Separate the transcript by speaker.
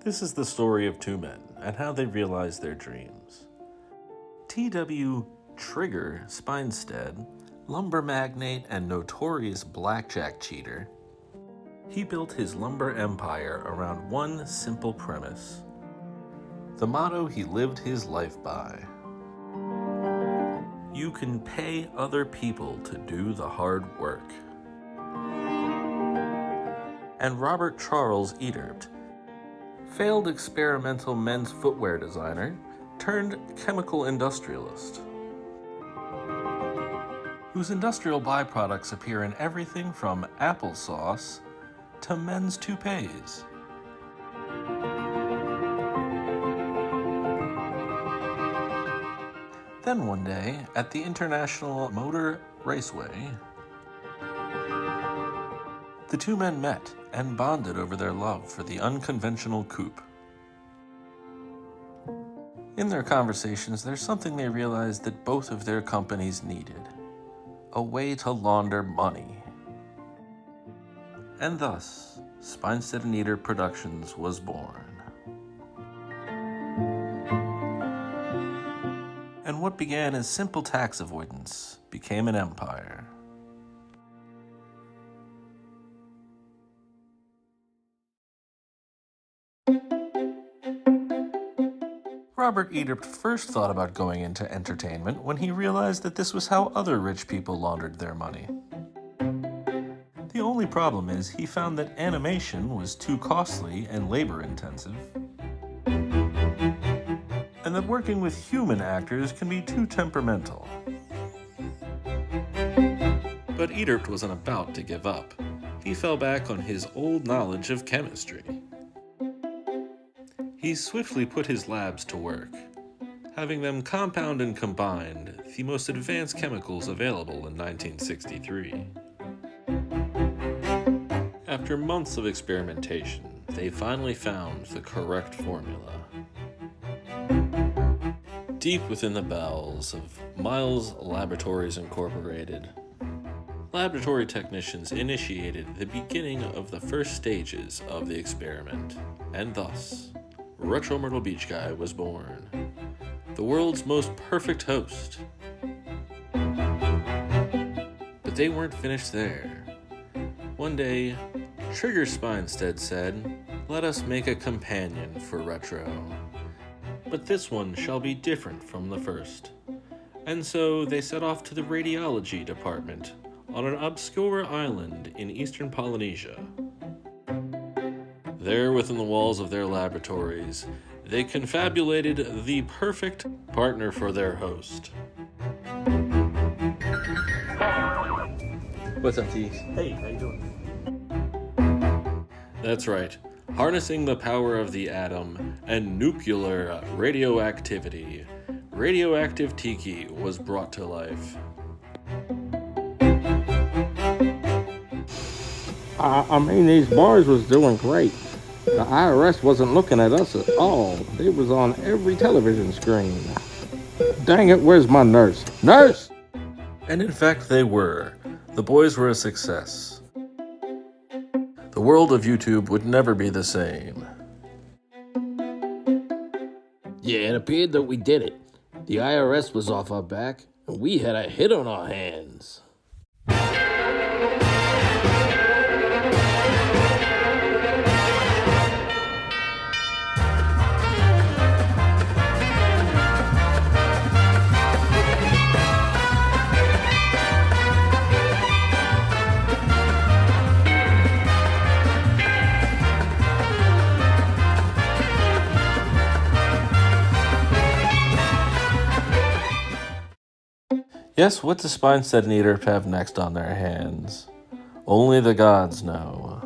Speaker 1: This is the story of two men and how they realized their dreams. T.W. Trigger Speinsted, lumber magnate and notorious blackjack cheater, he built his lumber empire around one simple premise, the motto he lived his life by. You can pay other people to do the hard work. And Robert Charles Ederpt, failed experimental men's footwear designer turned chemical industrialist, whose industrial byproducts appear in everything from applesauce to men's toupees. Then one day, at the International Motor Raceway, the two men met and bonded over their love for the unconventional coupe. In their conversations, there's something they realized that both of their companies needed: a way to launder money. And thus, Speinsted Ederpt Productions was born. And what began as simple tax avoidance became an empire. Robert Ederpt first thought about going into entertainment when he realized that this was how other rich people laundered their money. The only problem is he found that animation was too costly and labor-intensive, and that working with human actors can be too temperamental. But Ederpt wasn't about to give up. He fell back on his old knowledge of chemistry. He swiftly put his labs to work, having them compound and combine the most advanced chemicals available in 1963. After months of experimentation, they finally found the correct formula. Deep within the bowels of Miles Laboratories Incorporated, laboratory technicians initiated the beginning of the first stages of the experiment, and thus, Retro Myrtle Beach Guy was born, the world's most perfect host. But they weren't finished there. One day, Trigger Speinsted said, "Let us make a companion for Retro. But this one shall be different from the first." And so they set off to the radiology department on an obscure island in eastern Polynesia. There, within the walls of their laboratories, they confabulated the perfect partner for their host.
Speaker 2: What's up, T?
Speaker 3: Hey, how you doing?
Speaker 1: That's right, harnessing the power of the atom and nuclear radioactivity, radioactive tiki was brought to life.
Speaker 2: These bars was doing great. The IRS wasn't looking at us at all. They was on every television screen. Dang it, where's my nurse? Nurse!
Speaker 1: And in fact, they were. The boys were a success. The world of YouTube would never be the same.
Speaker 4: Yeah, it appeared that we did it. The IRS was off our back, and we had a hit on our hands.
Speaker 1: Yes, what does Speinsted Ederpt have next on their hands? Only the gods know.